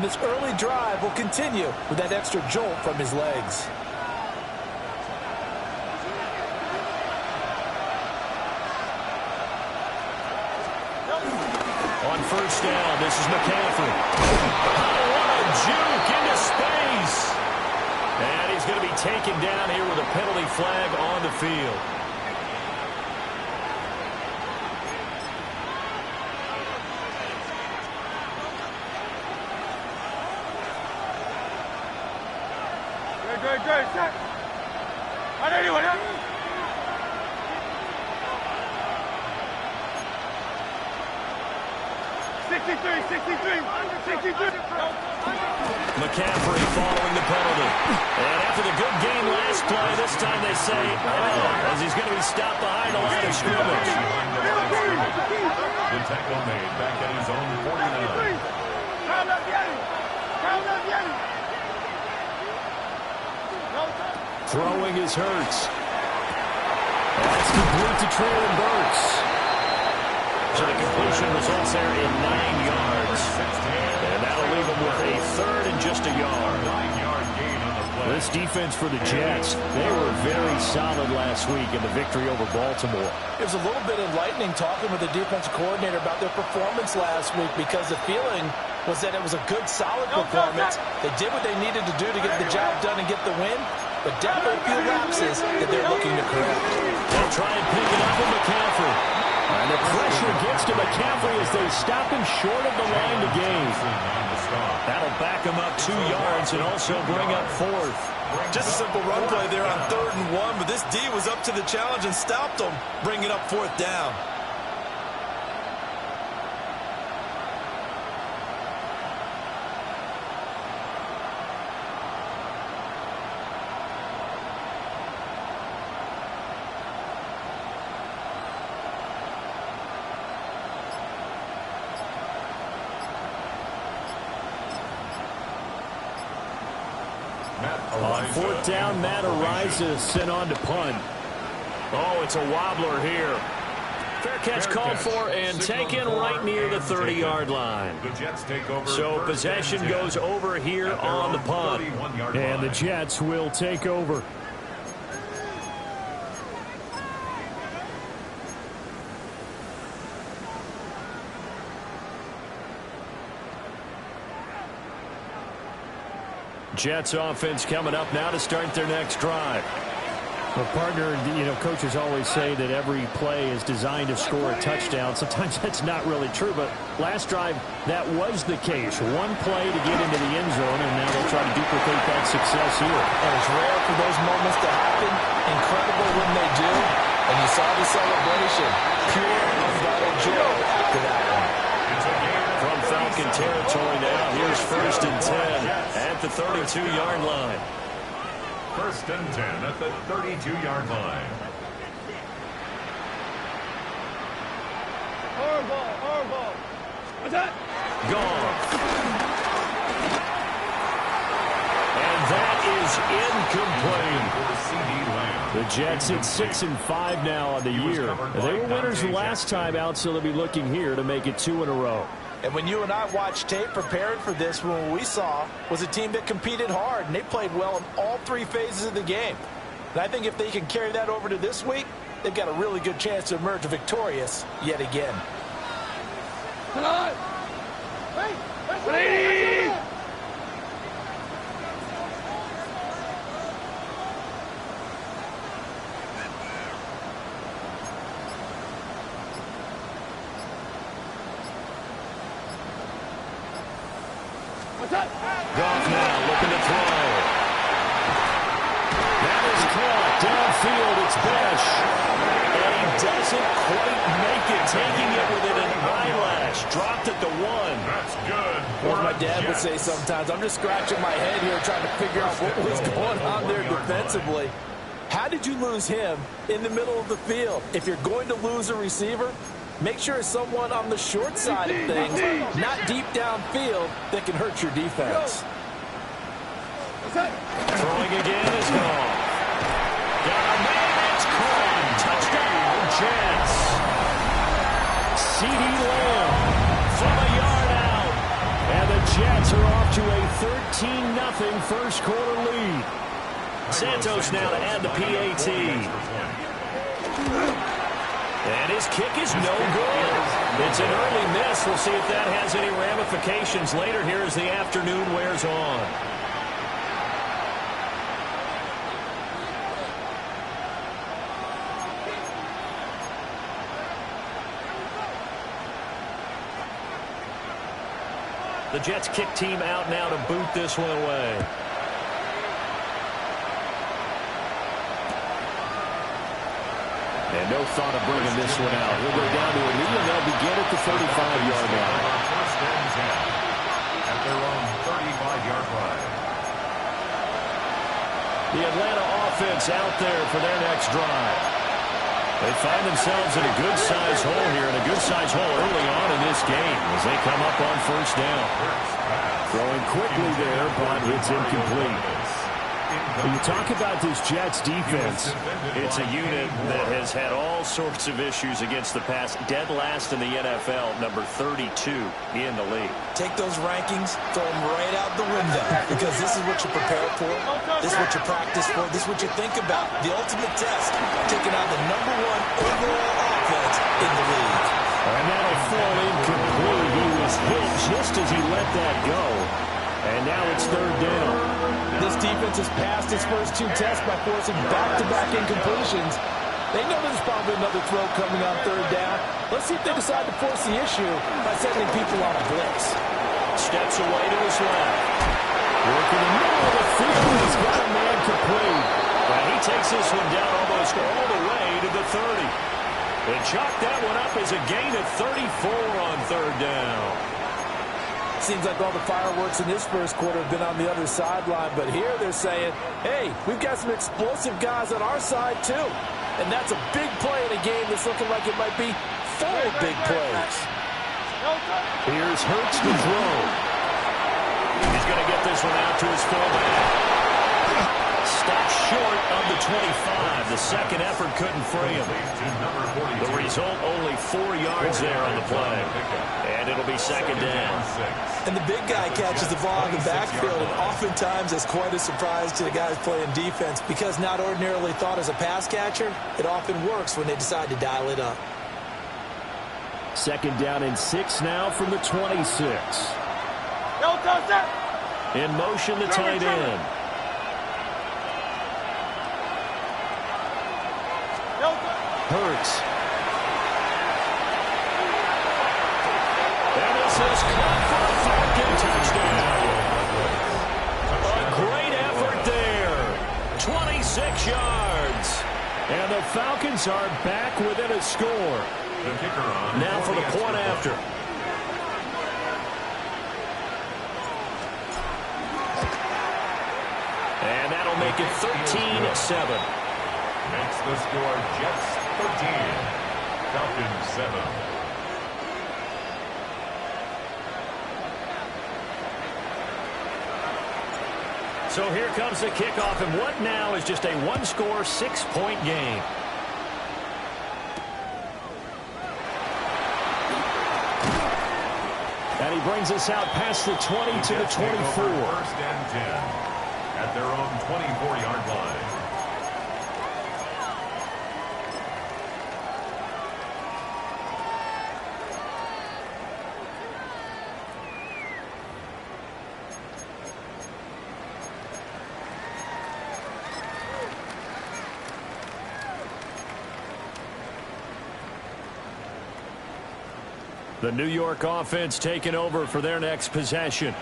This early drive will continue with that extra jolt from his legs. On first down, this is McCaffrey. Oh, what a juke into space. And he's going to be taken down here with a penalty flag on the field. McCaffrey following the penalty. And after the good game last play, this time they say, as he's going to be stopped behind the line of scrimmage. The tackle made back at his own 49. Throwing is Hurts. That's complete to Traylon Burks. So the completion results there in 9 yards. And that'll leave him with a third and just a yard. 9-yard gain on the play. This defense for the Jets, they were very solid last week in the victory over Baltimore. It was a little bit enlightening talking with the defensive coordinator about their performance last week because the feeling was that it was a good, solid performance. They did what they needed to do to get the job done and get the win, but definitely a few lapses that they're looking to correct. They'll try and pick it up with McCaffrey. And the pressure gets to McCaffrey as they stop him short of the line to gain. That'll back him up 2 yards and also bring up fourth. Just a simple run play there on 3rd and 1, but this D was up to the challenge and stopped them, bringing up 4th down. On 4th down, Matt Araiza sent on to punt. Oh, it's a wobbler here. Fair catch called for and taken right near the 30-yard line. The Jets take over. So possession goes over here on the punt. And the Jets will take over. Jets offense coming up now to start their next drive. Well, partner, coaches always say that every play is designed to score a touchdown. Sometimes that's not really true, but last drive, that was the case. One play to get into the end zone, and now they'll try to duplicate that success here. And it's rare for those moments to happen. Incredible when they do. And you saw the celebration. Pure, unbridled joy after that one. From Falcon territory now, here's 1st and 10 at the 32-yard line. 1st and 10 at the 32-yard line. Horrible. What's that? Gone. And that is incomplete. The Jets at 6-5 now on the year. They were winners last time out, so they'll be looking here to make it 2 in a row. And when you and I watched tape preparing for this, what we saw was a team that competed hard, and they played well in all 3 phases of the game. And I think if they can carry that over to this week, they've got a really good chance to emerge victorious yet again. Come on! Hey! Goff now looking to throw. That is caught downfield. It's Besh. And he doesn't quite make it. Taking it with an eyelash. Dropped at the 1. That's good. As my dad would say sometimes, I'm just scratching my head here trying to figure out what was going on there defensively. How did you lose him in the middle of the field? If you're going to lose a receiver, make sure it's someone on the short side of things, not deep downfield, that can hurt your defense. Throwing again is gone. Got a man, it's caught. Touchdown, Jets. CeeDee Lamb from a yard out. And the Jets are off to a 13-0 first quarter lead. Santos now to add the PAT. And his kick is no good. It's an early miss. We'll see if that has any ramifications later here as the afternoon wears on. The Jets kick team out now to boot this one away. And no thought of bringing this one out. He'll go down to a knee, and they'll begin at the 35-yard line. First and 10 at their own 35-yard line. The Atlanta offense out there for their next drive. They find themselves in a good-sized hole here, and a good-sized hole early on in this game as they come up on first down. Throwing quickly there, but it's incomplete. When you talk about this Jets defense, it's a unit that has had all sorts of issues against the pass. Dead last in the NFL, number 32 in the league. Take those rankings, throw them right out the window, because this is what you prepare for, this is what you practice for, this is what you think about. The ultimate test, taking out the #1 overall offense in the league. And that'll fall incomplete. He was hit just as he let that go. And now it's third down. This defense has passed its first 2 tests by forcing back-to-back incompletions. They know there's probably another throw coming on third down. Let's see if they decide to force the issue by sending people on a blitz. Steps away to his left. Working in the middle of the field. He's got a man complete. But he takes this one down almost all the way to the 30. And chalk that one up as a gain of 34 on third down. Seems like all the fireworks in this first quarter have been on the other sideline, but here they're saying, hey, we've got some explosive guys on our side too. And that's a big play in a game that's looking like it might be full of big plays. Here's Hurts to throw. He's going to get this one out to his fullback. Stopped short of the 25. The second effort couldn't free him. The result, only 4 yards there on the play. And it'll be second down. And the big guy catches the ball in the backfield, and oftentimes it's quite a surprise to the guys playing defense, because not ordinarily thought as a pass catcher, it often works when they decide to dial it up. Second down and 6 now from the 26. In motion, the tight end. Hurts. And this is caught for a Falcon touchdown. A great effort there. 26 yards. And the Falcons are back within a score. The kicker on. Now for the point after. And that'll make it 13-7. Makes the score Jets 13, Falcons 7. So here comes the kickoff, and what now is just a one-score, 6-point game. And he brings us out past the 20 to the 24. First and 10 at their own 24-yard line. The New York offense taking over for their next possession.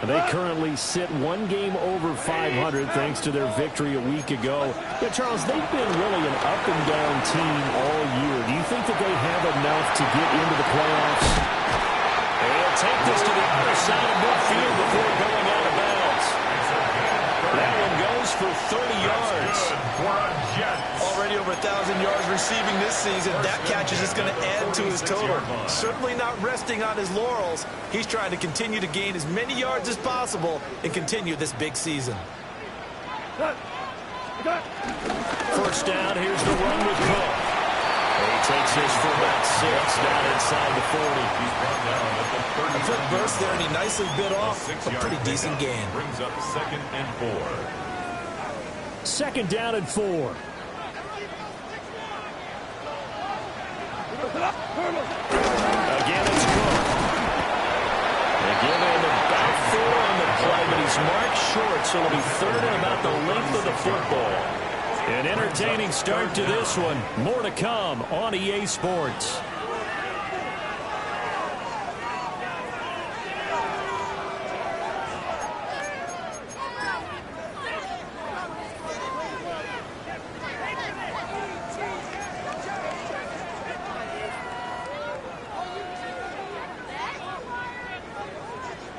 They currently sit 1 game over 500 thanks to their victory a week ago. But, Charles, they've been really an up-and-down team all year. Do you think that they have enough to get into the playoffs? They'll take this to the other side of midfield before going out of bounds. That one goes for 30 yards. Already over 1,000 yards receiving this season. That catch is just going to add to his total. Certainly not resting on his laurels. He's trying to continue to gain as many yards as possible and continue this big season. First down, here's the run with Cook. He takes this for about 6 down inside the 40. He's brought down at the 30. A quick burst there, and he nicely bit off a pretty decent gain. Brings up 2nd and 4. 2nd down and 4. Again, it's Cook. They give him about 4 on the play, but he's marked short, so it'll be 3rd and about the length of the football. An entertaining start to this one. More to come on EA Sports.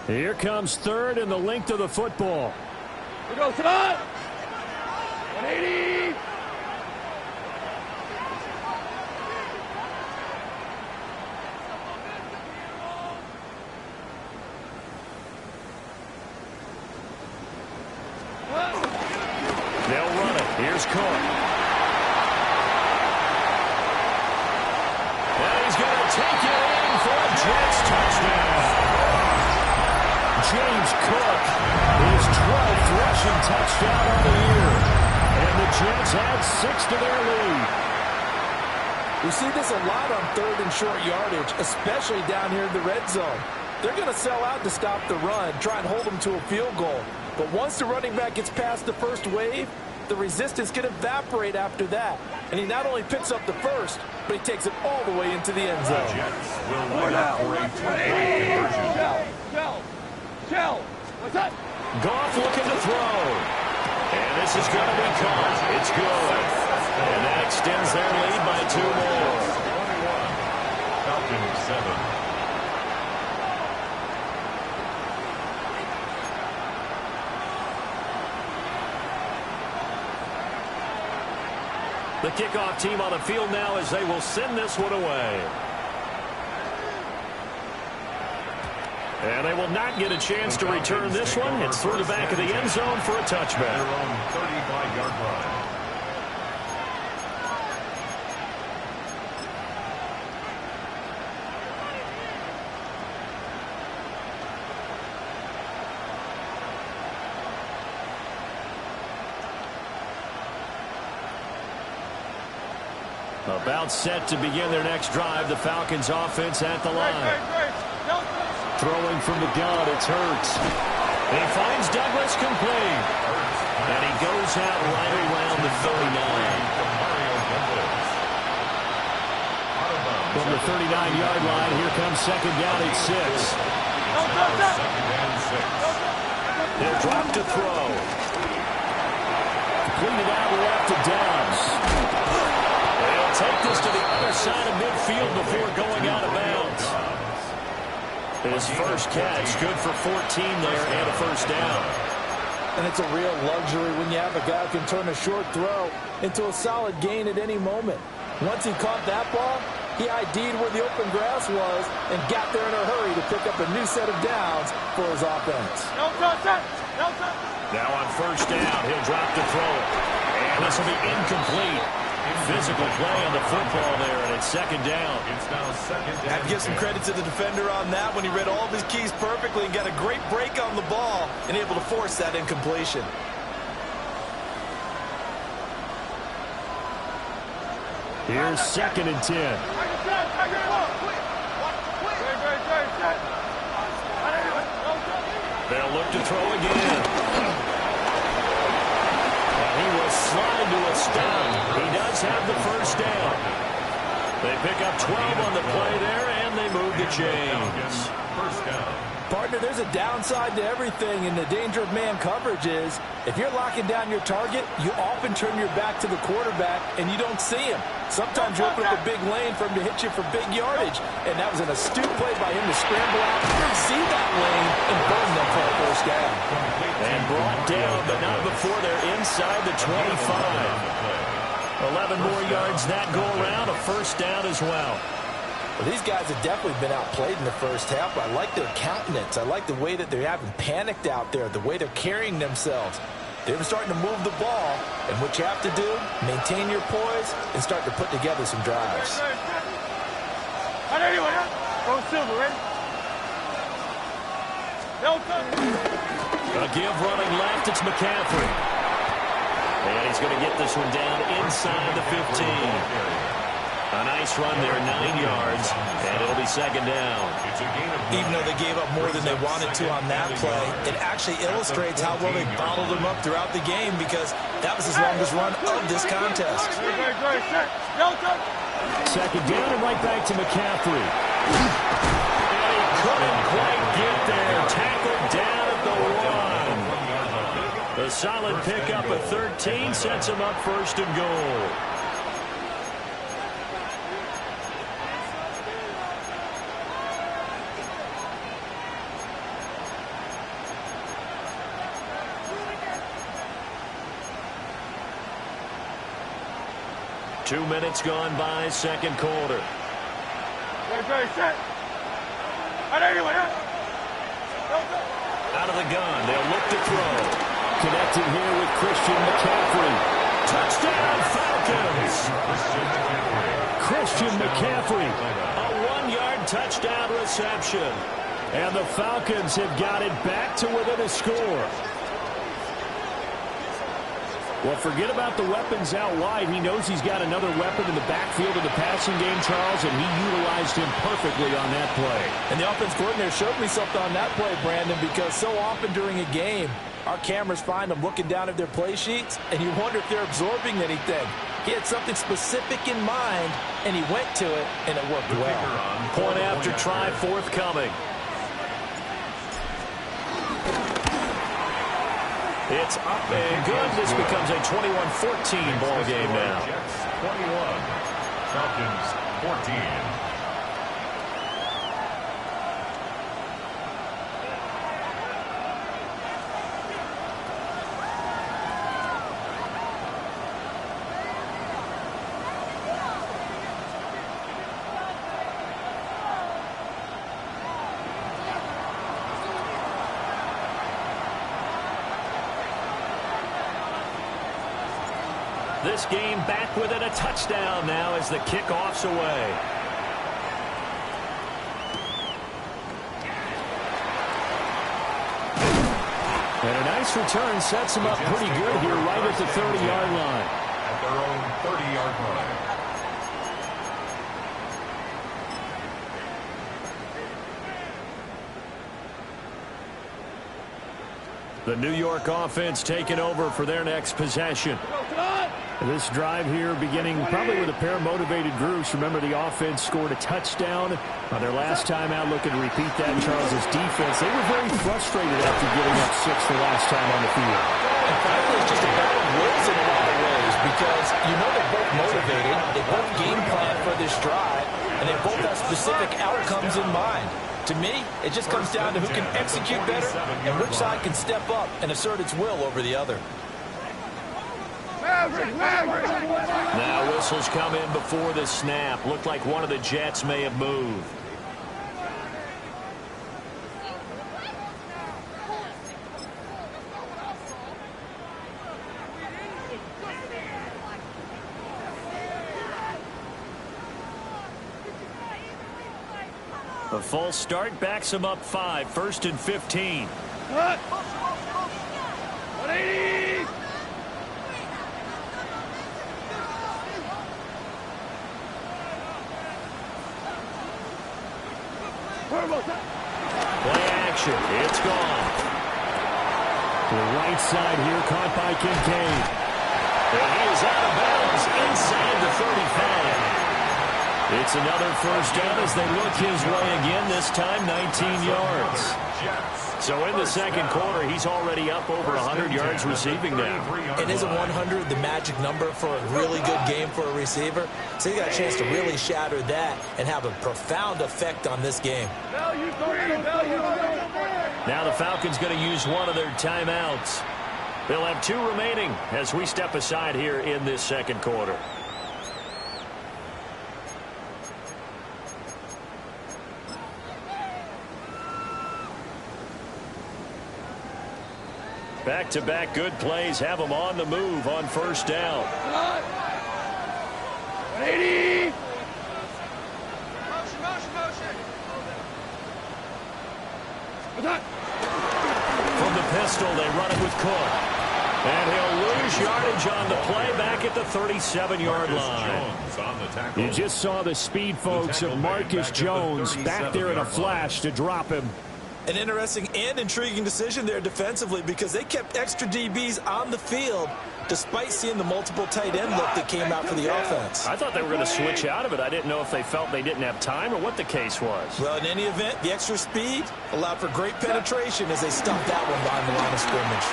Here comes 3rd and the length of the football. We go, Sadat! 180! They'll run it. Here's Cook. And he's going to take it in for a Jets touchdown. James Cook, his 12th rushing touchdown on the year. And the Jets add 6 to their lead. We see this a lot on 3rd and short yardage, especially down here in the red zone. They're going to sell out to stop the run, try and hold them to a field goal. But once the running back gets past the first wave, the resistance can evaporate after that. And he not only picks up the first, but he takes it all the way into the end zone. Jets will line up for a 2-point conversion. Shell! What's that? Goff looking to throw. And this is going to be caught. It's good. And that extends their lead by 2 more. 21. Falcons 7. The kickoff team on the field now as they will send this one away. And they will not get a chance to return this one. It's through the back of the end zone for a touchback. Their own 35-yard line. About set to begin their next drive. The Falcons offense at the line. Throwing from the gun, it's Hurts. He finds Douglas complete. And he goes out right around the 39. From the 39-yard line, here comes 2nd down at 6. He'll drop to throw. Completed out left to Downs. They'll take this to the other side of midfield before going out of bounds. His first catch, good for 14 there and a first down. And it's a real luxury when you have a guy who can turn a short throw into a solid gain at any moment. Once he caught that ball, he ID'd where the open grass was and got there in a hurry to pick up a new set of downs for his offense. Now on first down, he'll drop to throw it. And this will be incomplete. Physical play on the football there, and it's 2nd down. It's now 2nd down. I have to give some credit to the defender on that when he read all of his keys perfectly and got a great break on the ball and able to force that incompletion. Here's 2nd and 10. They'll look to throw again. And he will slide to a stop. He does have the first down. They pick up 12 on the play there, and they move the chains. First down. Partner, there's a downside to everything, and the danger of man coverage is if you're locking down your target, you often turn your back to the quarterback, and you don't see him. Sometimes you open up a big lane for him to hit you for big yardage, and that was an astute play by him to scramble out, see that lane, and burn them for a first down. And brought down, but not before they're inside the 25. 11 more yards that go around, a first down as well. Well, these guys have definitely been outplayed in the first half, but I like their countenance. I like the way that they haven't panicked out there, the way they're carrying themselves. They're starting to move the ball, and what you have to do, maintain your poise and start to put together some drives. Go Silver, ready? A give running left, it's McCaffrey. And he's going to get this one down inside the 15. A nice run there, 9 yards, and it'll be second down. Even though they gave up more than they wanted to on that play, it actually illustrates how well they bottled them up throughout the game because that was his longest run of this contest. Second down and right back to McCaffrey. And he couldn't quite get there. Tackled down at the 1. The solid pickup of 13 sets him up first and goal. Two minutes gone by, second quarter. Out of the gun, they'll look to throw. Connected here with Christian McCaffrey. Touchdown, Falcons! Christian McCaffrey. A 1-yard touchdown reception. And the Falcons have got it back to within a score. Well, forget about the weapons out wide. He knows he's got another weapon in the backfield of the passing game, Charles, and he utilized him perfectly on that play. And the offense coordinator showed me something on that play, Brandon, because so often during a game, our cameras find them looking down at their play sheets, and you wonder if they're absorbing anything. He had something specific in mind, and he went to it, and it worked well. Point after try forthcoming. It's up and good. This becomes a 21-14 ball game now. Jets 21, Falcons 14. This game back with it, a touchdown now as the kickoff's away. And a nice return sets him up pretty good here right at the 30-yard line. At their own 30-yard line. The New York offense taking over for their next possession. This drive here beginning probably with a pair of motivated groups. Remember, the offense scored a touchdown on their last time out, looking to repeat that. Charles's defense, they were very frustrated after giving up 6 the last time on the field. And frankly, it's just a battle of wills in a lot of ways because you know they're both motivated, they both game plan for this drive, and they both have specific outcomes in mind. To me, it just comes down to who can execute better and which side can step up and assert its will over the other. Now whistles come in before the snap. Looked like one of the Jets may have moved. A false start backs him up 5, 1st and 15. 180! Play action. It's gone. The right side here caught by Kincaid. And he is out of bounds inside the 35. It's another first down as they look his way again, this time 19 yards. So in the second quarter, he's already up over 100 yards receiving now. And isn't 100 the magic number for a really good game for a receiver? So he got a chance to really shatter that and have a profound effect on this game. Now the Falcons going to use one of their timeouts. They'll have 2 remaining as we step aside here in this second quarter. Back-to-back good plays have them on the move on first down. 180. From the pistol, they run it with Cook. And he'll lose yardage on the play back at the 37-yard line. You just saw the speed, folks, of Marcus Jones back there in a flash to drop him. An interesting and intriguing decision there defensively because they kept extra DBs on the field despite seeing the multiple tight end look that came out for the offense. I thought they were going to switch out of it. I didn't know if they felt they didn't have time or what the case was. Well, in any event, the extra speed allowed for great penetration as they stuffed that one behind the line of scrimmage.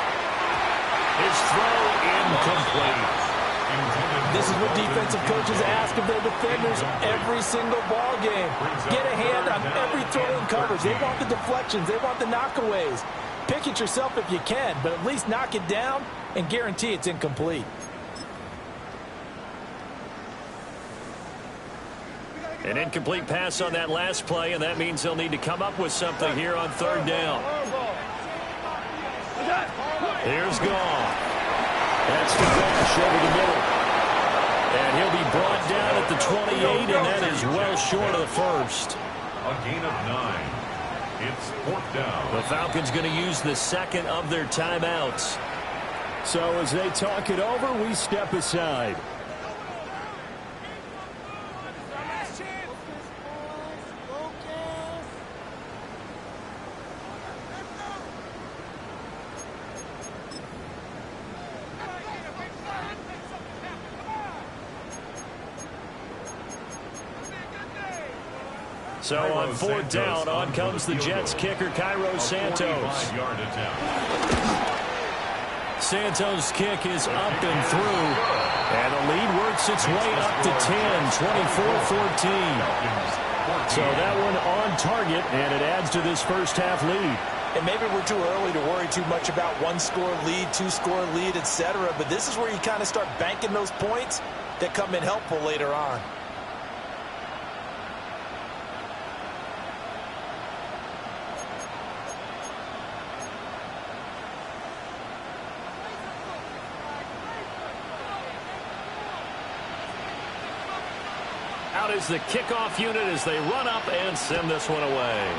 His throw incomplete. This is what defensive coaches ask of their defenders every single ball game. Get a hand on every throw in coverage. They want the deflections. They want the knockaways. Pick it yourself if you can, but at least knock it down and guarantee it's incomplete. An incomplete pass on that last play, and that means they'll need to come up with something here on third down. Here's Goff. That's the dash over the middle. And he'll be brought down at the 28, and that is well short of the first. A gain of 9. It's fourth down. The Falcons going to use the second of their timeouts. So as they talk it over, we step aside. So on fourth down, on comes the Jets kicker, Cairo Santos. Santos' kick is up and through. And the lead works its way up to 10, 24-14. So that one on target, and it adds to this first half lead. And maybe we're too early to worry too much about one-score lead, two-score lead, etc. But this is where you kind of start banking those points that come in helpful later on. Out is the kickoff unit as they run up and send this one away.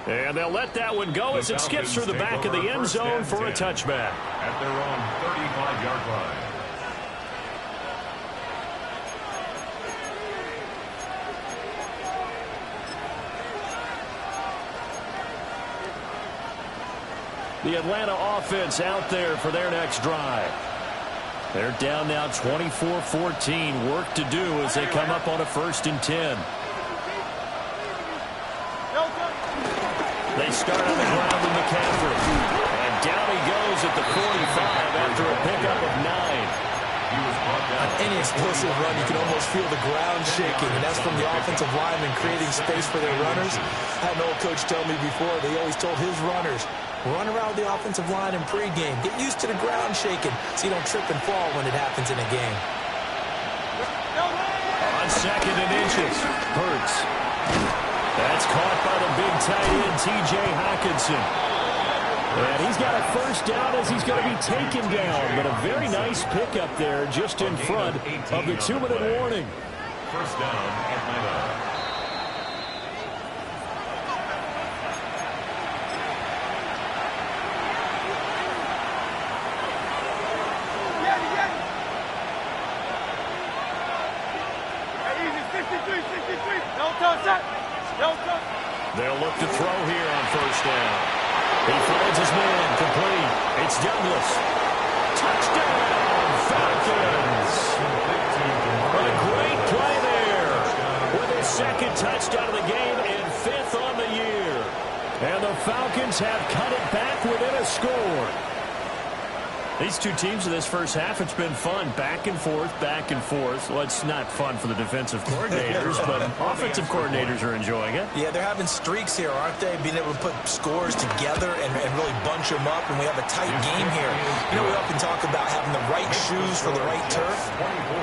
And they'll let that one go as it skips through the back of the end zone for a touchback. At their own 35-yard line. The Atlanta offense out there for their next drive. They're down now 24-14. Work to do as they come up on a 1st and 10. They start on the ground with McCaffrey. And down he goes at the 45 after a pickup of 9. On any explosive run, you can almost feel the ground shaking, and that's from the offensive linemen creating space for their runners. I had an old coach tell me before, they always told his runners, run around the offensive line in pregame. Get used to the ground shaking so you don't trip and fall when it happens in a game. On 2nd and inches, Hurts. That's caught by the big tight end, T.J. Hockenson. And he's got a first down as he's going to be taken down. But a very nice pickup there just in front of the 2-minute warning. First down, Atlanta. They'll look to throw here on first down. He finds his man complete. It's Douglas. Touchdown, Falcons. A great play there. With his 2nd touchdown of the game and 5th on the year. And the Falcons have cut it back within a score. These two teams in this first half, it's been fun. Back and forth, back and forth. Well, it's not fun for the defensive coordinators, but offensive coordinators are enjoying it. Yeah, they're having streaks here, aren't they? Being able to put scores together and really bunch them up, and we have a tight game here. You know, we often talk about having the right shoes for the right turf.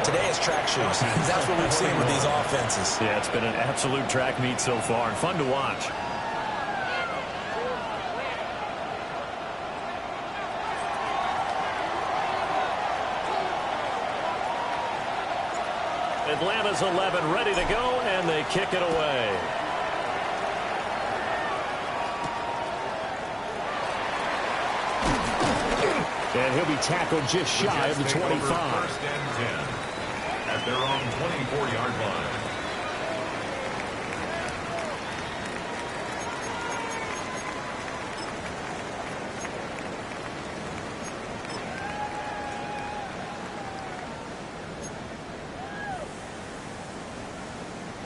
Today it's track shoes. That's what we've seen with these offenses. Yeah, it's been an absolute track meet so far, and fun to watch. Atlanta's 11 ready to go, and they kick it away. And he'll be tackled just shy of the 25. First and 10 at their own 24-yard line.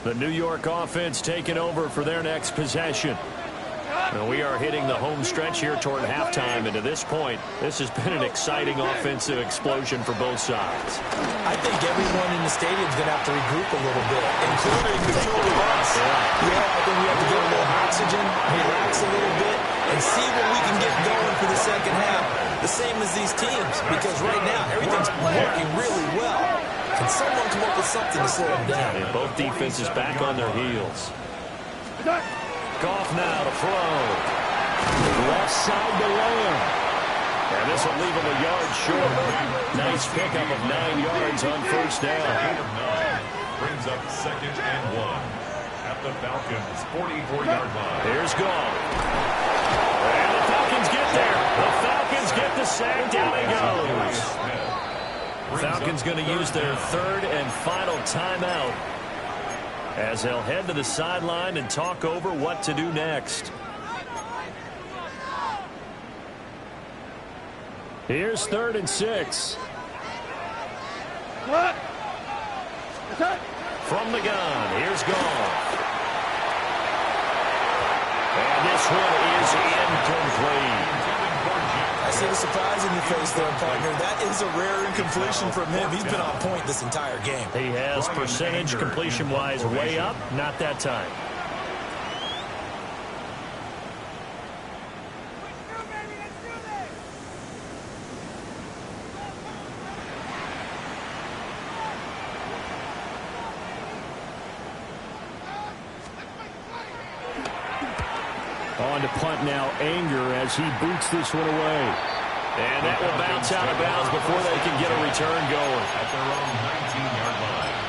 The New York offense taking over for their next possession. And we are hitting the home stretch here toward halftime, and to this point, this has been an exciting offensive explosion for both sides. I think everyone in the stadium is going to have to regroup a little bit, including the two of us. Yeah, I think we have to get a little oxygen, relax a little bit, and see what we can get going for the second half. The same as these teams, because right now, everything's working really well. Can someone come up with something to slow them down? And both defenses back on their heels. Goff now to throw. Left side to Lamb. And this will leave him a yard short. Nice pickup of 9 yards on first down. Gain of 9 brings up 2nd and 1 at the Falcons' 44-yard line. Here's Goff. And the Falcons get there. The Falcons get the sack. Down he goes. Falcons going to use their third and final timeout as they'll head to the sideline and talk over what to do next. Here's 3rd and 6. What? From the gun, here's Goff. And this one is incomplete. I see the surprise in your face there, partner. That is a rare incompletion from him. He's been on point this entire game. He has percentage completion-wise way up, not that time. On to punt now, Anger, as he boots this one away. And that will bounce out of bounds before they can get a return going. At their own 19-yard line.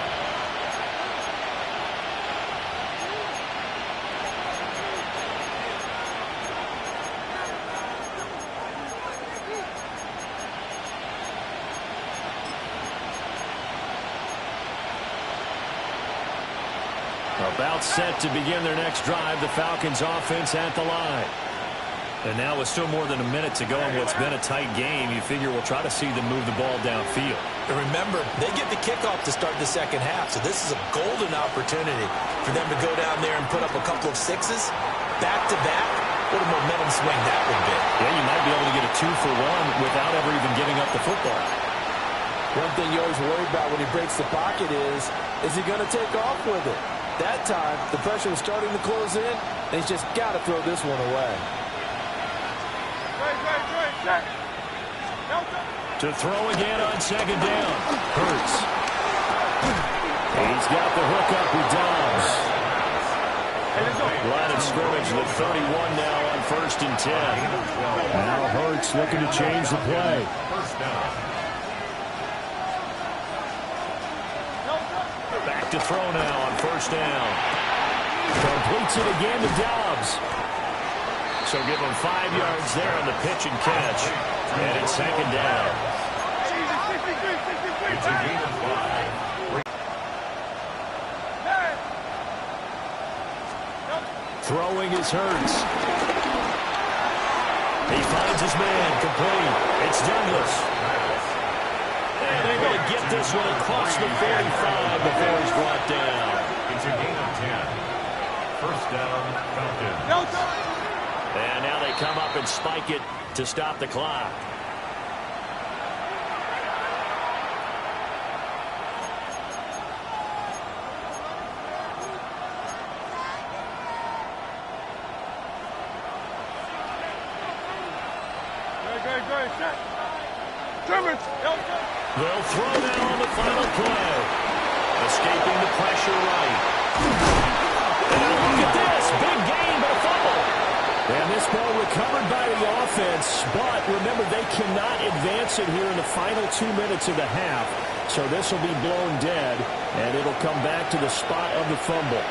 About set to begin their next drive, the Falcons offense at the line. And now with still more than a minute to go in what's been a tight game, you figure we'll try to see them move the ball downfield. And remember, they get the kickoff to start the second half, so this is a golden opportunity for them to go down there and put up a couple of sixes, back-to-back. What a momentum swing that would be. Yeah, you might be able to get a 2-for-1 without ever even giving up the football. One thing you always worry about when he breaks the pocket is he going to take off with it? That time, the pressure was starting to close in, and he's just got to throw this one away. To throw again on second down. Hurts. He's got the hook up with Dobbs. Line of scrimmage with 31 now on 1st and 10. Now Hurts looking to change the play. First down. Back to throw now on 1st down. Completes it again to Dobbs. So give him 5 yards there on the pitch and catch. And it's second down. It's a gain of 5. Throwing is Hurts. He finds his man, complete. It's Douglas. And able to get this one across the 45 before he's brought down. It's a gain of 10. First down, Falcons. And now they come up and spike it to stop the clock. They'll throw now on the final play. Escaping the pressure right. And look at this. Big gain, but a fumble. And this ball recovered by the offense, but remember, they cannot advance it here in the final 2 minutes of the half. So this will be blown dead, and it'll come back to the spot of the fumble.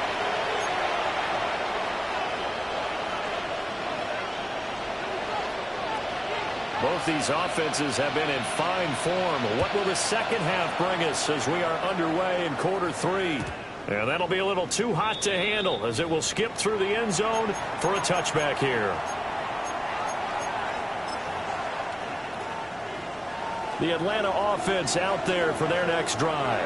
Both these offenses have been in fine form. What will the second half bring us as we are underway in quarter 3? And that'll be a little too hot to handle as it will skip through the end zone for a touchback here. The Atlanta offense out there for their next drive.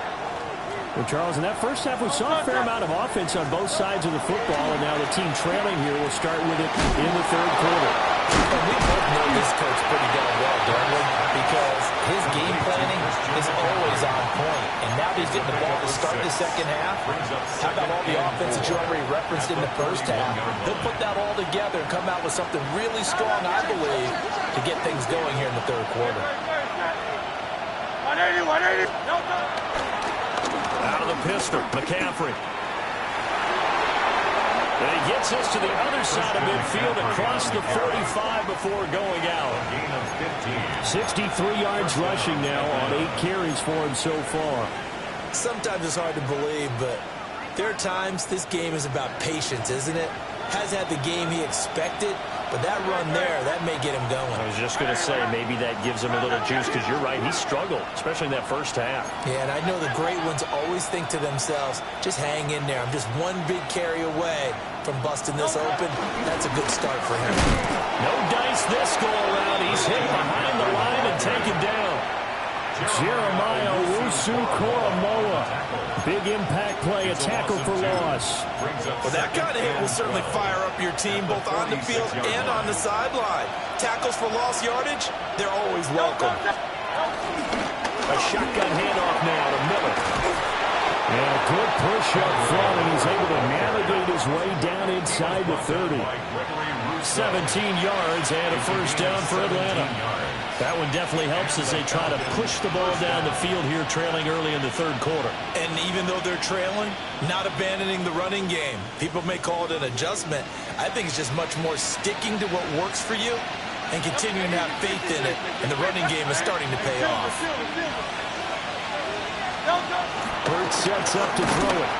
Well, Charles, in that first half, we saw a fair amount of offense on both sides of the football, and now the team trailing here will start with it in the third quarter. And we both know this coach pretty darn well, don't we? Because his game planning is always on point. And now that he's getting the ball to start the second half, how about all the offense that you already referenced in the first half? He'll put that all together and come out with something really strong, I believe, to get things going here in the third quarter. 180, 180. Out of the pistol, McCaffrey. And he gets us to the other side of midfield across the 45 before going out. 63 yards rushing now on 8 carries for him so far. Sometimes it's hard to believe, but there are times this game is about patience, isn't it? Has had the game he expected, but that run there, that may get him going. I was just going to say, maybe that gives him a little juice, because you're right, he struggled, especially in that first half. Yeah, and I know the great ones always think to themselves, just hang in there. I'm just one big carry away from busting this open. That's a good start for him. No dice this go around. He's hit behind the line and taken down. Jeremiah Owusu-Koramoah. Big impact play, a tackle for loss. Well, that kind of hit will certainly fire up your team both on the field and on the sideline. Tackles for lost yardage, they're always welcome. A shotgun handoff now to Miller. And a good push up front, and he's able to navigate his way down inside the 30. 17 yards and a first down for Atlanta. That one definitely helps as they try to push the ball down the field here, trailing early in the third quarter. And even though they're trailing, not abandoning the running game. People may call it an adjustment. I think it's just much more sticking to what works for you and continuing to have faith in it. And the running game is starting to pay off. Burt sets up to throw it.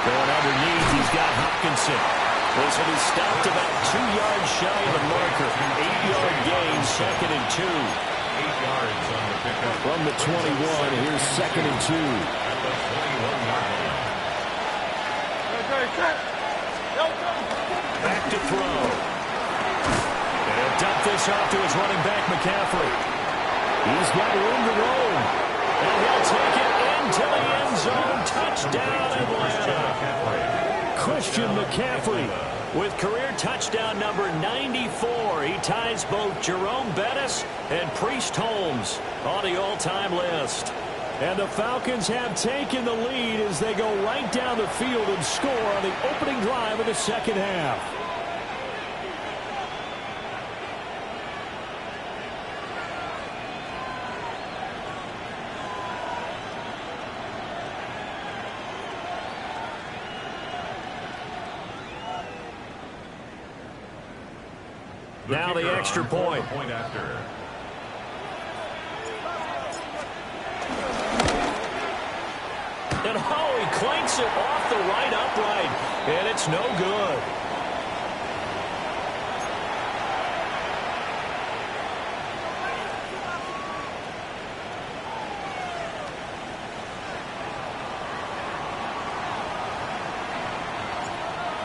Going underneath, he's got Hopkinson. This will be stopped about 2 yards shy of the marker. 8-yard gain, 2nd and 2. 8 yards on the pickup. From the 21, here's 2nd and 2. At the 21-yard line. Back to throw. And dump this off to his running back, McCaffrey. He's got room to roll. And he'll take it into the end zone. Touchdown, Atlanta. Christian McCaffrey with career touchdown number 94. He ties both Jerome Bettis and Priest Holmes on the all-time list. And the Falcons have taken the lead as they go right down the field and score on the opening drive of the second half. Now the extra point. Point after. And he clanks it off the right upright. And it's no good.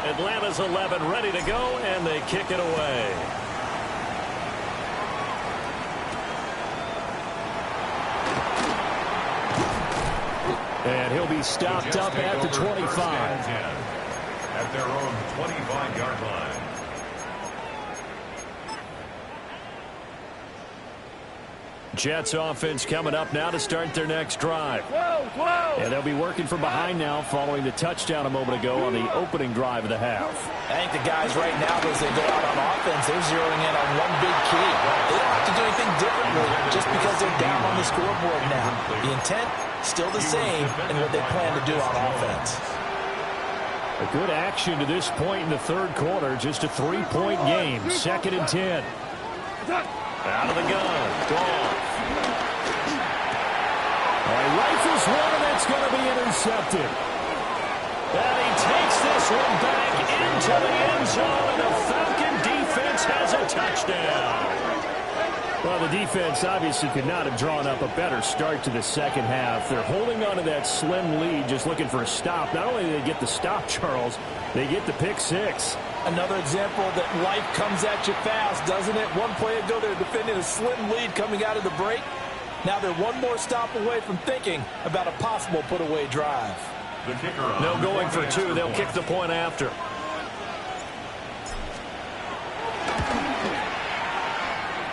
Atlanta's 11 ready to go, and they kick it away. And he'll be stopped up at the 25. At their own 25-yard line. Jets offense coming up now to start their next drive. And they'll be working from behind now following the touchdown a moment ago on the opening drive of the half. I think the guys right now, as they go out on offense, they're zeroing in on one big key. They don't have to do anything differently just because they're down on the scoreboard now. The intent, still the same in what they plan to do on offense. A good action to this point in the third quarter. Just a 3-point game. 2nd and 10. Out of the gun. Gone. Rifles one, and it's going to be intercepted. And he takes this one back into the end zone, and the Falcon defense has a touchdown. Well, the defense obviously could not have drawn up a better start to the second half. They're holding on to that slim lead, just looking for a stop. Not only do they get the stop, Charles, they get the pick six. Another example that life comes at you fast, doesn't it? One play ago, they're defending a slim lead coming out of the break. Now they're one more stop away from thinking about a possible put-away drive. The kicker. No going for two. They'll kick the point after.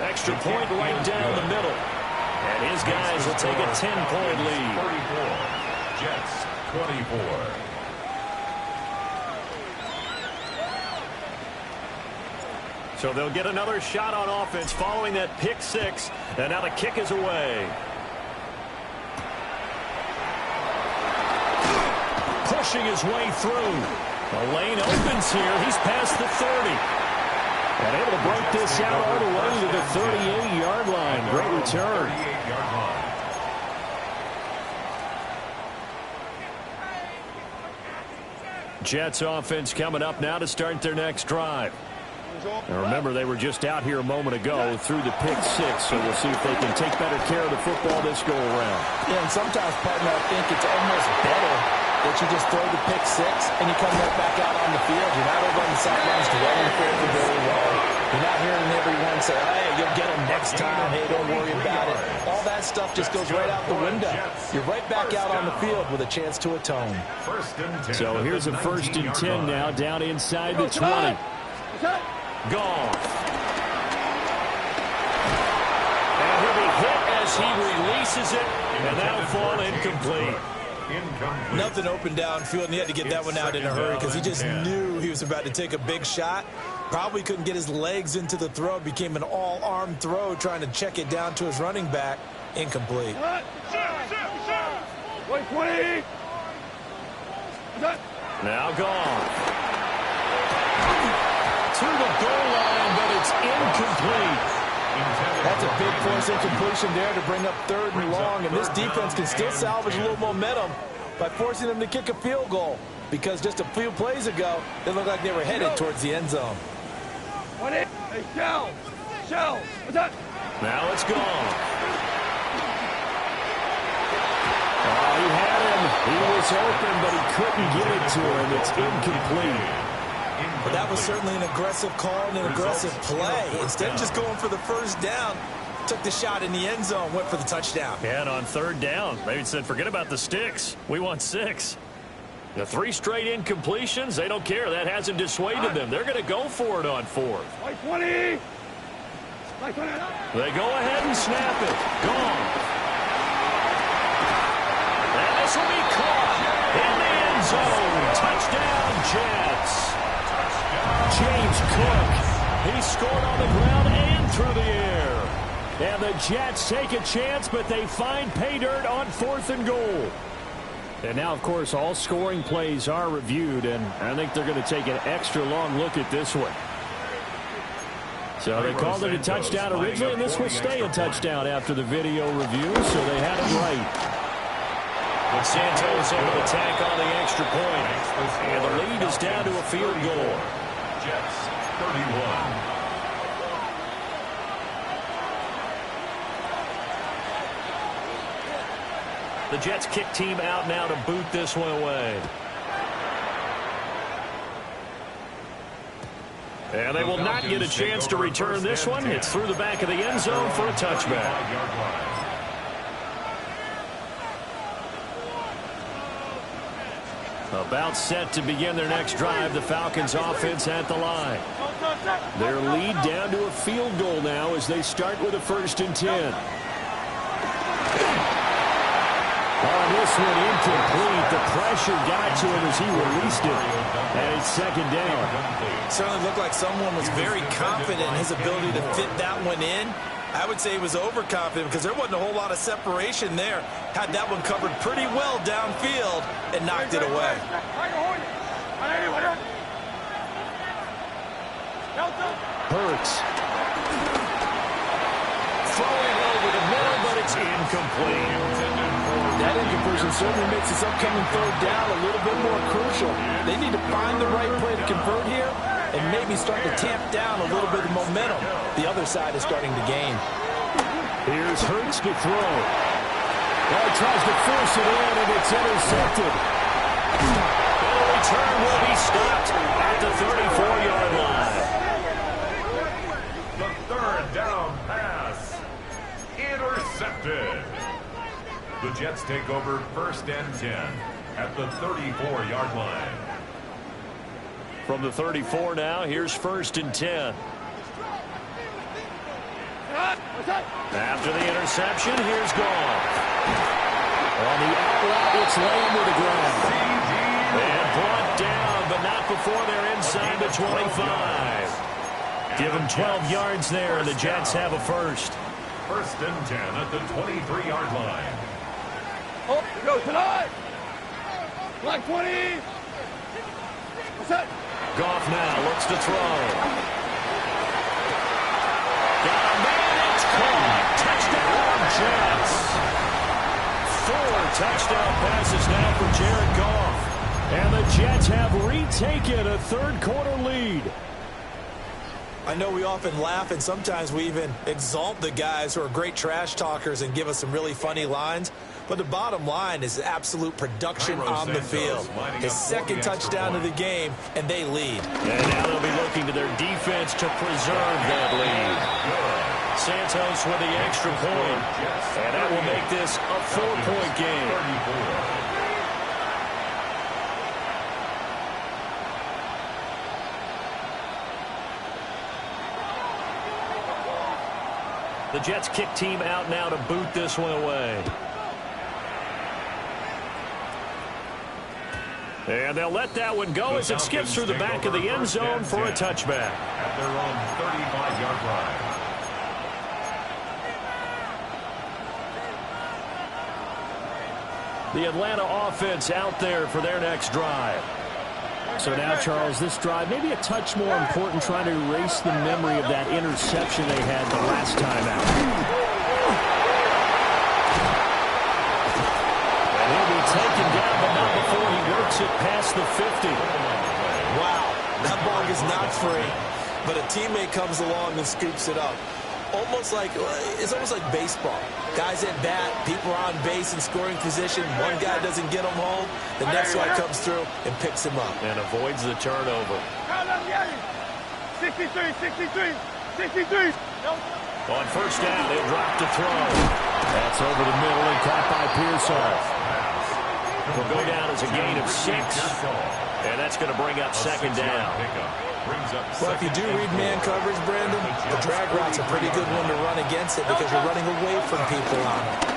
Extra point right down the middle. And his guys will take a 10-point lead. 34. Jets 24. So they'll get another shot on offense following that pick six. And now the kick is away. Pushing his way through. The lane opens here. He's past the 30. And able to break this out all the way to the 38-yard line. Great return. 38-yard line. Jets offense coming up now to start their next drive. And remember, they were just out here a moment ago through the pick six, so we'll see if they can take better care of the football this go around. Yeah, and sometimes, partner, I think it's almost better that you just throw the pick six and you come right back out on the field. You're not over on the sidelines dwelling fairly very well. You're not hearing everyone say, hey, you'll get them next time. Hey, don't worry about it. All that stuff just goes right out the window. You're right back out on the field with a chance to atone. So here's a 1st and 10 now, down inside the 20. Gone. And he'll be hit as he releases it, and that'll fall incomplete. Nothing open downfield, and he had to get that one out in a hurry because he just knew he was about to take a big shot. Probably couldn't get his legs into the throw. It became an all-arm throw trying to check it down to his running back. Incomplete. Now gone. To the goal line, but it's incomplete. That's a big force incompletion there to bring up 3rd and long, and this defense can still salvage a little momentum by forcing them to kick a field goal, because just a few plays ago, they looked like they were headed towards the end zone. Now it's gone. Oh, he had him. He was open, but he couldn't get it to him. It's incomplete. But that was certainly an aggressive call and an aggressive play. Instead of just going for the first down, took the shot in the end zone, went for the touchdown. And on 3rd down, they said, forget about the sticks. We want 6. The 3 straight incompletions, they don't care. That hasn't dissuaded them. They're going to go for it on 4th. They go ahead and snap it. Gone. And this will be caught in the end zone. Touchdown, Jets. James Cook, he scored on the ground and through the air. And the Jets take a chance, but they find pay dirt on 4th and goal. And now, of course, all scoring plays are reviewed, and I think they're going to take an extra long look at this one. So they called it a touchdown originally, and this will stay a touchdown after the video review, so they had it right. But Santos able to tack on the extra point. And the lead is down to a field goal. Jets 31. The Jets kick team out now to boot this one away. And they will not get a chance to return this one. It's through the back of the end zone for a touchback. About set to begin their next drive, the Falcons offense at the line. Their lead down to a field goal now as they start with a 1st and 10. Oh, this one incomplete. The pressure got to him as he released it. And it's 2nd down. Certainly looked like someone was very confident in his ability to fit that one in. I would say he was overconfident because there wasn't a whole lot of separation there. Had that one covered pretty well downfield and knocked it away. Hurts. Throwing over the middle, but it's incomplete. That incompletion certainly makes this upcoming third down a little bit more crucial. They need to find the right play to convert here and maybe start to tamp down a little bit of momentum. The other side is starting to gain. Here's Hurts to throw. Well, he tries to force it in, and it's intercepted. The return will be stopped at the 34-yard line. The third down pass. Intercepted. The Jets take over 1st and 10 at the 34-yard line. From the 34 now, here's 1st and 10. After the interception, here's Goff. On the outright, it's laying to the ground. And brought down, but not before they're inside the 25. Give him 12 yards there, and the Jets have a first. 1st and 10 at the 23-yard line. Oh, go tonight. Like 20. What's that? Goff now looks to throw. Got a man, it's caught. Touchdown, Jets. 4 touchdown passes now for Jared Goff. And the Jets have retaken a third-quarter lead. I know we often laugh, and sometimes we even exalt the guys who are great trash talkers and give us some really funny lines. But the bottom line is absolute production on the field. His second touchdown of the game, and they lead. And now they'll be looking to their defense to preserve that lead. Santos with the extra point. And that will make this a 4-point game. The Jets kick team out now to boot this one away. And they'll let that one go as it skips through the back of the end zone for a touchback. At their own 35-yard line. The Atlanta offense out there for their next drive. So now, Charles, this drive maybe a touch more important, trying to erase the memory of that interception they had the last time out. And he'll be taken down, but not before he works it past the 50. Wow, that ball is not free, but a teammate comes along and scoops it up. It's almost like baseball. Guys at bat, people are on base in scoring position. One guy doesn't get him home. The next guy comes through and picks him up. And avoids the turnover. 63, 63, 63. On first down, they'll drop to throw. That's over the middle and caught by Pearsall. Will go down as a gain of 6. And that's going to bring up 2nd down. Well, if you do read man coverage, Brandon, the drag route's a pretty good one to run against it because you're running away from people on it.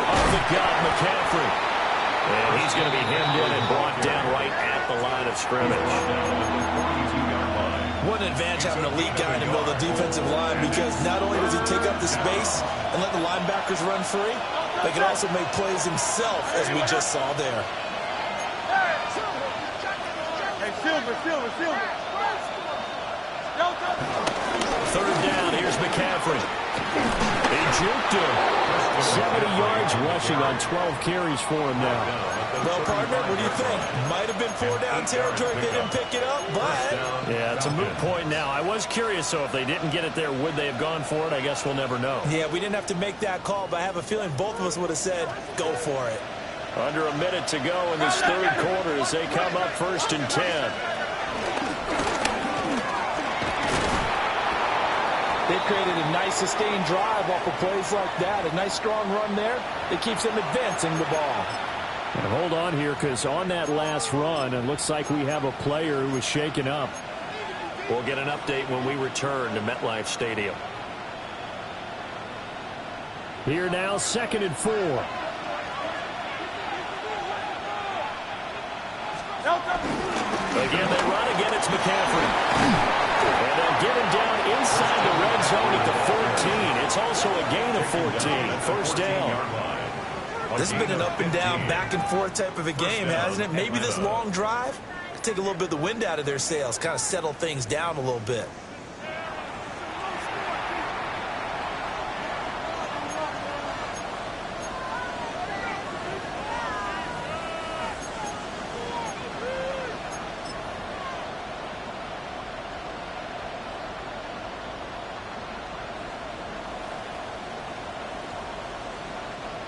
Off the gut, McCaffrey. And he's going to be hemmed in and brought down right at the line of scrimmage. What an advantage having an elite guy in the middle of the defensive line, because not only does he take up the space and let the linebackers run free, but he can also make plays himself, as we just saw there. Hey, Silver. 3rd down, here's McCaffrey. He juked him. 70 yards rushing on 12 carries for him now. Well, partner, what do you think? Might have been 4-down territory if they didn't pick it up, but... Yeah, it's a moot point now. I was curious, so if they didn't get it there, would they have gone for it? I guess we'll never know. Yeah, we didn't have to make that call, but I have a feeling both of us would have said, go for it. Under a minute to go in this third quarter as they come up 1st and 10. They've created a nice sustained drive off of plays like that. A nice strong run there. It keeps them advancing the ball. And hold on here, because on that last run, it looks like we have a player who was shaken up. We'll get an update when we return to MetLife Stadium. Here now, 2nd and 4. Again, they run. Again, it's McCaffrey. And they'll get him down inside the red zone at the 14. It's also a gain of 14. 1st down. This has been an up and down, back and forth type of a game, hasn't it? Maybe this long drive could take a little bit of the wind out of their sails, kind of settle things down a little bit.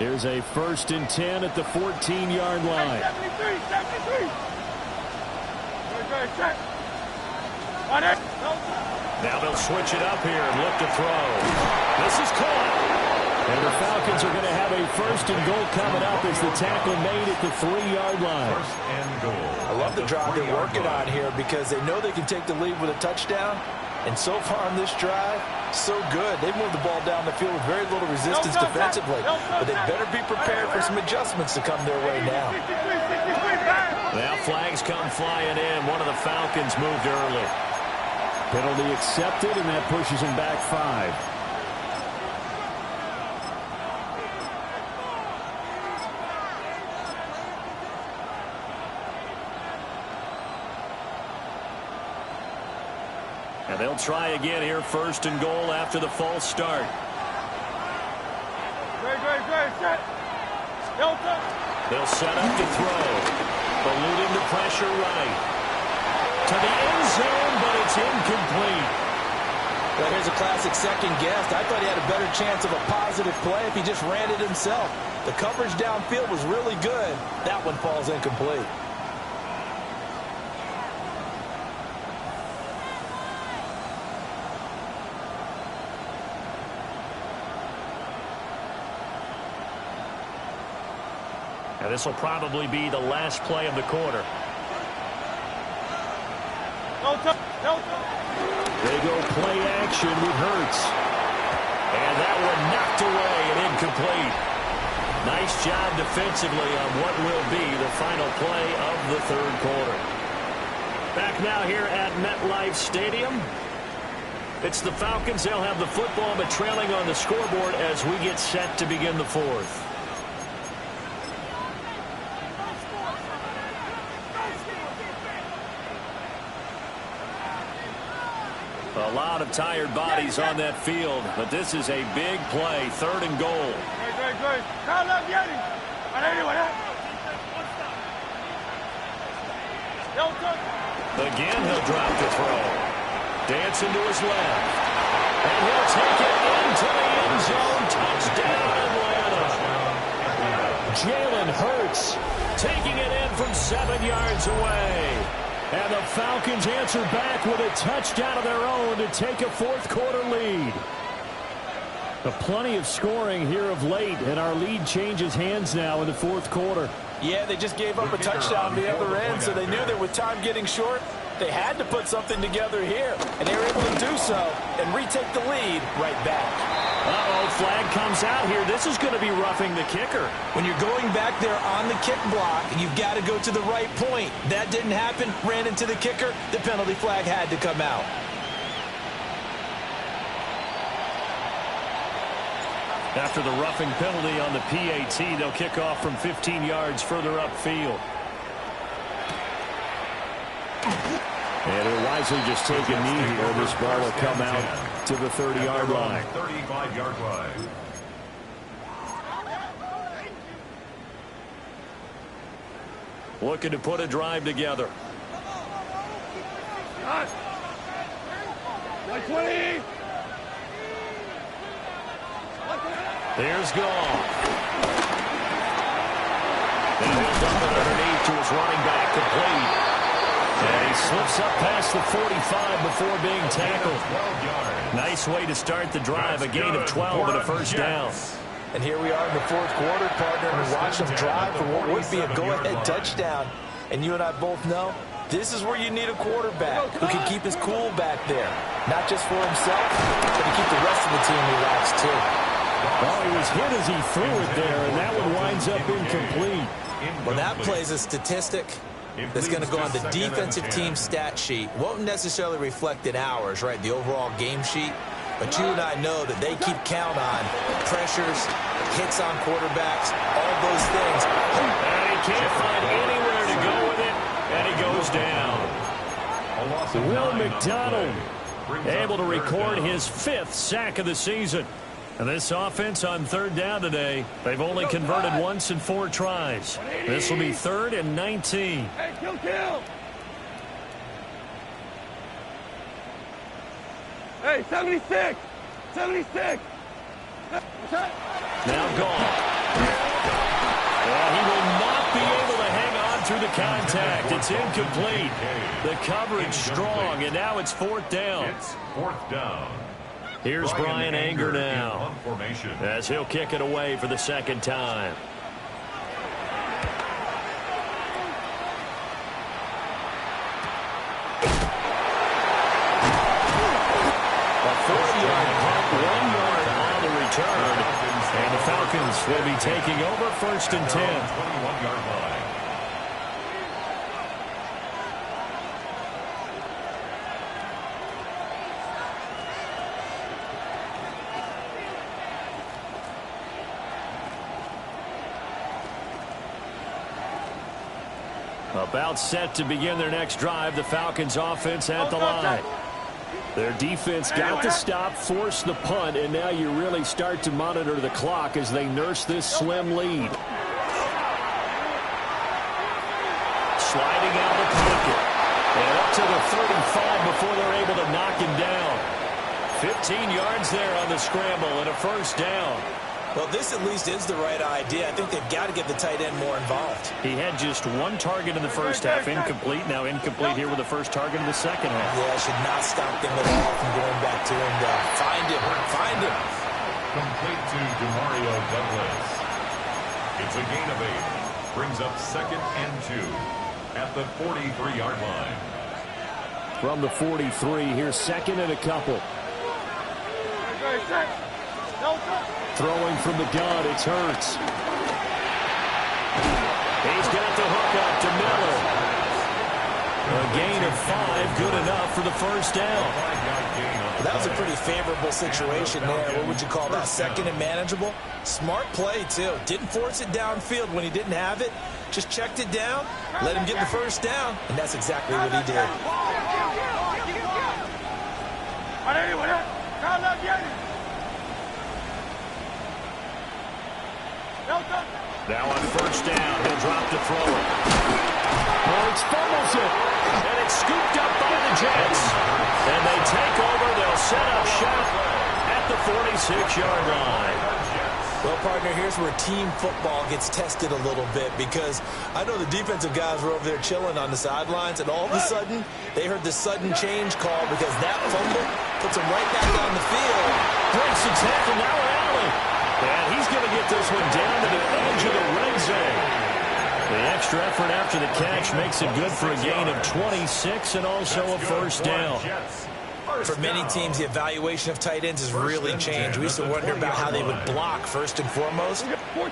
Here's a 1st and 10 at the 14-yard line. 73, 73. Good, check. On it. Now they'll switch it up here and look to throw. This is caught. And the Falcons are going to have a 1st and goal coming up as the tackle made at the 3-yard line. 1st and goal. I love the drive they're working on here because they know they can take the lead with a touchdown. And so far on this drive, so good. They moved the ball down the field with very little resistance defensively. But they better be prepared for some adjustments to come their way now. Now flags come flying in. One of the Falcons moved early. Penalty accepted, and that pushes him back 5. And they'll try again here, 1st and goal after the false start. Great, set. They'll set up to throw. Eluding the pressure right. To the end zone, but it's incomplete. Well, here's a classic second guess. I thought he had a better chance of a positive play if he just ran it himself. The coverage downfield was really good. That one falls incomplete. And this will probably be the last play of the quarter. They go play action with Hurts. And that one knocked away and incomplete. Nice job defensively on what will be the final play of the 3rd quarter. Back now here at MetLife Stadium. It's the Falcons. They'll have the football, but trailing on the scoreboard as we get set to begin the 4th. A lot of tired bodies on that field, but this is a big play, 3rd and goal. Great. Again, he'll drop the throw. Dancing to his left. And he'll take it into the end zone. Touchdown, Atlanta. Jalen Hurts Taking it in from 7 yards away. And the Falcons answer back with a touchdown of their own to take a 4th quarter lead. Plenty of scoring here of late, and our lead changes hands now in the 4th quarter. Yeah, they just gave up a touchdown the other end, so they knew that with time getting short, they had to put something together here, and they were able to do so and retake the lead right back. Uh-oh, flag comes out here. This is going to be roughing the kicker. When you're going back there on the kick block, you've got to go to the right point. That didn't happen, ran into the kicker. The penalty flag had to come out. After the roughing penalty on the PAT, they'll kick off from 15 yards further upfield. And he'll wisely just take a knee here. This ball will come out to the 30-yard line. 35-yard line. Looking to put a drive together. Like 20. There's Goff. And he'll dump it underneath to his running back, complete. And he slips up past the 45 before being tackled. Nice way to start the drive, a gain of 12 and a first down. And here we are in the 4th quarter, partner, and watch them drive for what would be a go-ahead touchdown. And you and I both know this is where you need a quarterback who can keep his cool back there. Not just for himself, but to keep the rest of the team relaxed, too. Well, he was hit as he threw it there, and that one winds up incomplete. Well, that plays a statistic that's going to go on the defensive team stat sheet. Won't necessarily reflect in ours, right, the overall game sheet. But you and I know that they keep count on pressures, hits on quarterbacks, all those things. And he can't find anywhere to go with it, and he goes down. Will McDonald able to record his 5th sack of the season. And this offense on 3rd down today, they've only converted once in 4 tries. This will be 3rd and 19. Hey, kill. Hey, 76. Now Goff. And he will not be able to hang on through the contact. It's incomplete. The coverage strong, and now it's 4th down. It's 4th down. Here's Brian Anger now, as he'll kick it away for the 2nd time. A 40-yard punt, 1 yard on the return. And the Falcons will be taking over 1st and 10. 21-yard line. About set to begin their next drive, the Falcons offense at the line. Their defense got the stop, forced the punt, and now you really start to monitor the clock as they nurse this slim lead. Sliding out of the pocket. And up to the 35 before they're able to knock him down. 15 yards there on the scramble and a 1st down. Well, this at least is the right idea. I think they've got to get the tight end more involved. He had just 1 target in the 1st half, incomplete. Now incomplete here with the 1st target in the 2nd half. Yeah, should not stop them at all from going back to him. Find him. Find him. Complete to DeMario Douglas. It's a gain of 8. Brings up 2nd and 2 at the 43-yard line. From the 43, here's 2nd and a couple. Throwing from the gun, it's Hurts. He's got the hook up to Miller. A gain of 5, good enough for the 1st down. Well, that was a pretty favorable situation there. What would you call that? 2nd and manageable? Smart play, too. Didn't force it downfield when he didn't have it. Just checked it down, let him get the 1st down, and that's exactly what he did. Now on 1st down, he'll drop to throw it. Hurts fumbles it, and it's scooped up by the Jets. And they take over. They'll set up shop at the 46-yard line. Well, partner, here's where team football gets tested a little bit, because I know the defensive guys were over there chilling on the sidelines, and all of a sudden, they heard the sudden change call because that fumble puts them right back on the field. Breaks the tackle, now Allen. And he's going to get this one down to the edge of the red zone. The extra effort after the catch makes it good for a gain of 26 and also a 1st down. For many teams, the evaluation of tight ends has really changed. We used to wonder about how they would block first and foremost.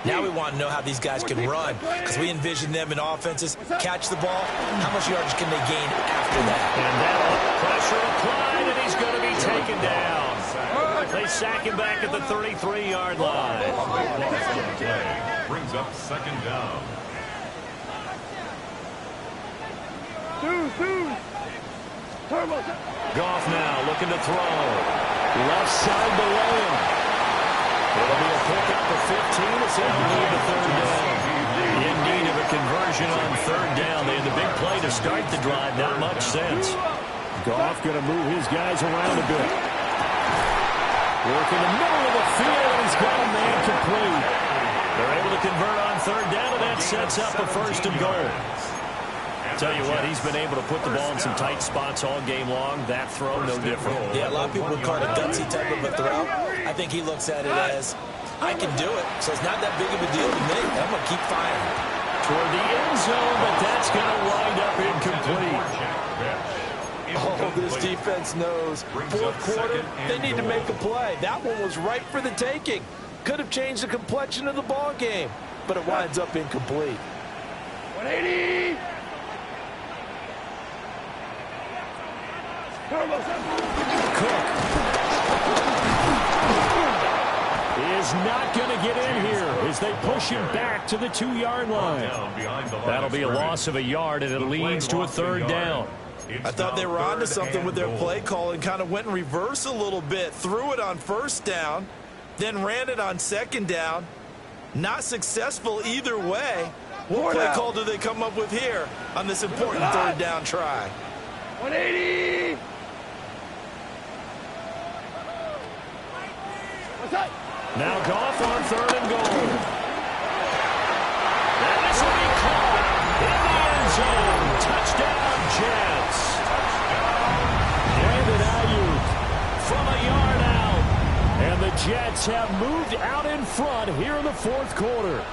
Now we want to know how these guys can run, because we envision them in offenses catch the ball. How much yardage can they gain after that? And that pressure applied, and he's going to be taken down. They sack him back at the 33-yard line. Brings up 2nd down. Goff now looking to throw. Left side to Lamb. It'll be a pickup of 15 as they need the 3rd down. In need of a conversion on 3rd down. They had the big play to start the drive. Not much sense. Goff going to move his guys around a bit. Work in the middle of the field, and he's got a man complete. They're able to convert on 3rd down, and that sets up a 1st and goal. Tell you what, he's been able to put the ball in some tight spots all game long. That throw, no different. Yeah, a lot of people would call it a gutsy type of a throw. I think he looks at it as, I can do it, so it's not that big of a deal to me. I'm going to keep firing. Toward the end zone, but that's going to wind up incomplete. Oh, this defense knows. 4th quarter, they need to make a play. That one was right for the taking. Could have changed the complexion of the ball game, but it winds up incomplete. 180. Cook is not going to get in here as they push him back to the 2-yard line. That'll be a loss of a yard, and it leads to a 3rd down. I thought they were onto something with their play call and kind of went in reverse a little bit. Threw it on 1st down, then ran it on 2nd down. Not successful either way. What play call do they come up with here on this important 3rd down try? 180. Now Goff on 3rd and goal. zone. Touchdown, Jets. Brandon Ayuk From a yard out. and the Jets have moved out in front here in the fourth quarter.